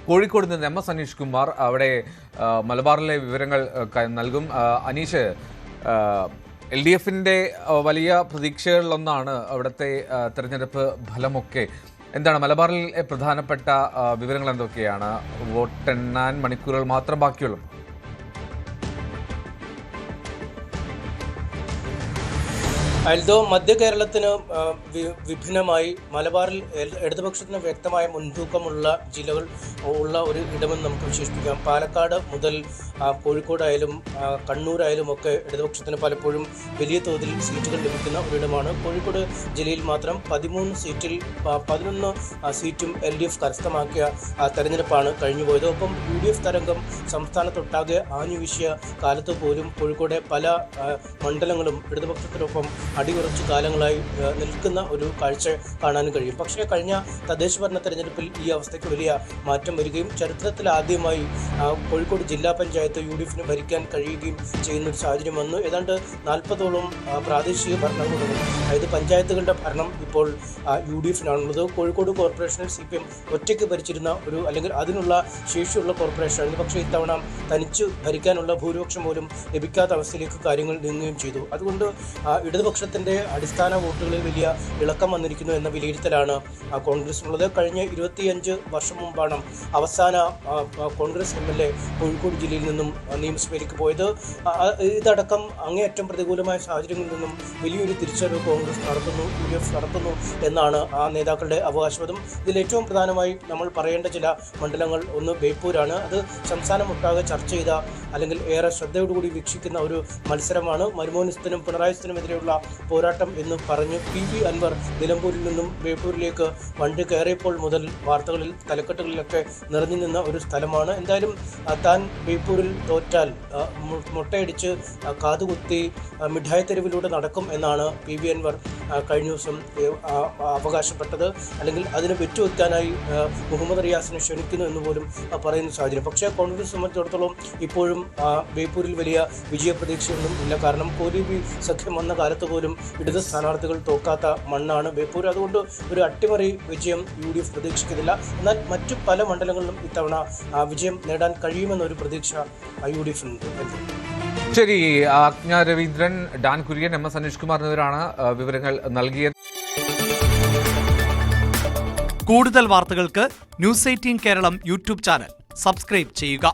കോഴിക്കോട് നിന്ന് MS അനീഷ് കുമാർ അവിടെ മലബാറിലെ വിവരങ്ങൾ നൽകും. അനീഷ്, LDFിൻ്റെ വലിയ പ്രതീക്ഷകളിലൊന്നാണ് അവിടുത്തെ തെരഞ്ഞെടുപ്പ് ഫലമൊക്കെ. എന്താണ് മലബാറിലെ പ്രധാനപ്പെട്ട വിവരങ്ങൾ എന്തൊക്കെയാണ്? വോട്ടെണ്ണാൻ മണിക്കൂറുകൾ മാത്രം ബാക്കിയുള്ളൂ. അൽദോ, മധ്യ കേരളത്തിന് വിഭിന്നമായി മലബാറിൽ ഇടതുപക്ഷത്തിന് വ്യക്തമായ മുൻതൂക്കമുള്ള ജില്ലകൾ ഉള്ള ഒരു ഇടമെന്ന് നമുക്ക് വിശേഷിപ്പിക്കാം. പാലക്കാട് മുതൽ കോഴിക്കോടായാലും കണ്ണൂരായാലും ഒക്കെ ഇടതുപക്ഷത്തിന് പലപ്പോഴും വലിയ തോതിൽ സീറ്റുകൾ ലഭിക്കുന്ന ഒരിടമാണ്. കോഴിക്കോട് ജില്ലയിൽ മാത്രം 13 സീറ്റിൽ 11 സീറ്റും LDF കരസ്ഥമാക്കിയ തെരഞ്ഞെടുപ്പാണ് കഴിഞ്ഞുപോയത്. ഒപ്പം UDF തരംഗം സംസ്ഥാനത്തൊട്ടാകെ ആഞ്ഞുവീശിയ കാലത്ത് പോലും കോഴിക്കോടെ പല മണ്ഡലങ്ങളും ഇടതുപക്ഷത്തിനൊപ്പം അടിയുറച്ചു കാലങ്ങളായി നിൽക്കുന്ന ഒരു കാഴ്ച കാണാൻ കഴിയും. പക്ഷേ കഴിഞ്ഞ തദ്ദേശ ഭരണ തെരഞ്ഞെടുപ്പിൽ ഈ അവസ്ഥയ്ക്ക് വലിയ മാറ്റം വരികയും ചരിത്രത്തിൽ ആദ്യമായി കോഴിക്കോട് ജില്ലാ പഞ്ചായത്ത് UDFന് ഭരിക്കാൻ കഴിയുകയും ചെയ്യുന്ന ഒരു സാഹചര്യം വന്നു. ഏതാണ്ട് 40ഓളം പ്രാദേശിക ഭരണകൂടങ്ങൾ, അതായത് പഞ്ചായത്തുകളുടെ ഭരണം ഇപ്പോൾ UDFനാണുള്ളത്. കോഴിക്കോട് കോർപ്പറേഷനിൽ CPM ഒറ്റയ്ക്ക് ഭരിച്ചിരുന്ന ഒരു അല്ലെങ്കിൽ അതിനുള്ള ശേഷിയുള്ള കോർപ്പറേഷനായിരുന്നു. പക്ഷേ ഇത്തവണ തനിച്ച് ഭരിക്കാനുള്ള ഭൂരിപക്ഷം പോലും ലഭിക്കാത്ത അവസ്ഥയിലേക്ക് കാര്യങ്ങൾ നീങ്ങുകയും ചെയ്തു. അതുകൊണ്ട് ഇടതുപക്ഷത്തിൻ്റെ അടിസ്ഥാന വോട്ടുകളിൽ വലിയ ഇളക്കം വന്നിരിക്കുന്നു എന്ന വിലയിരുത്തലാണ് കോൺഗ്രസിനുള്ളത്. കഴിഞ്ഞ 25 വർഷം മുമ്പാണ് അവസാന കോൺഗ്രസ് MLA കോഴിക്കോട് ജില്ലയിൽ നിന്നും നിയമസഭയിലേക്ക് പോയത്. ഇതടക്കം അങ്ങേയറ്റം പ്രതികൂലമായ സാഹചര്യങ്ങളിൽ നിന്നും വലിയൊരു തിരിച്ചറിവ് കോൺഗ്രസ് നടത്തുന്നു, UDF നടത്തുന്നു എന്നാണ് ആ നേതാക്കളുടെ അവകാശവാദം. ഇതിൽ ഏറ്റവും പ്രധാനമായി നമ്മൾ പറയേണ്ട ചില മണ്ഡലങ്ങൾ, ഒന്ന് ബേപ്പൂരാണ്. അത് സംസ്ഥാനമൊട്ടാകെ ചർച്ച ചെയ്ത അല്ലെങ്കിൽ ഏറെ ശ്രദ്ധയോടുകൂടി വീക്ഷിക്കുന്ന ഒരു മത്സരമാണ്. മരുമോനിസത്തിനും പിണറായിസത്തിനുമെതിരെയുള്ള പോരാട്ടം എന്ന് പറഞ്ഞ് PV അൻവർ നിലമ്പൂരിൽ നിന്നും ബേപ്പൂരിലേക്ക് വണ്ടി കയറിയപ്പോൾ മുതൽ വാർത്തകളിൽ തലക്കെട്ടുകളിലൊക്കെ നിറഞ്ഞു നിന്ന ഒരു സ്ഥലമാണ്. എന്തായാലും താൻ ബേപ്പൂരിൽ തോറ്റാൽ മുട്ടയടിച്ച് കാതുകുത്തി മിഠായി തെരുവിലൂടെ നടക്കും എന്നാണ് PV അൻവർ കഴിഞ്ഞ ദിവസം അവകാശപ്പെട്ടത്. അല്ലെങ്കിൽ അതിന് വെറ്റുവെക്കാനായി മുഹമ്മദ് റിയാസിനെ ക്ഷണിക്കുന്നു എന്ന് പോലും പറയുന്ന സാഹചര്യം. പക്ഷേ കോൺഗ്രസ് സംബന്ധിച്ചിടത്തോളം ഇപ്പോഴും ബേപ്പൂരിൽ വലിയ വിജയപ്രതീക്ഷയൊന്നും ഇല്ല. കാരണം കോലീബി സഖ്യം വന്ന കാലത്ത് പോലും ഇടത് സ്ഥാനാർത്ഥികൾ തോക്കാത്ത മണ്ണാണ് ബേപ്പൂർ. അതുകൊണ്ട് ഒരു അട്ടിമറി വിജയം UDF പ്രതീക്ഷിക്കുന്നില്ല. എന്നാൽ മറ്റു പല മണ്ഡലങ്ങളിലും ഇത്തവണ വിജയം നേടാൻ കഴിയുമെന്നൊരു പ്രതീക്ഷ UDFിനുണ്ട്. ശരി, ആജ്ഞ രവീന്ദ്രൻ, ഡാൻ കുര്യൻ, MS അനീഷ് കുമാർ എന്നിവരാണ് വിവരങ്ങൾ നൽകിയത്. കൂടുതൽ വാർത്തകൾക്ക് News 18 Keralam YouTube channel subscribe ചെയ്യുക.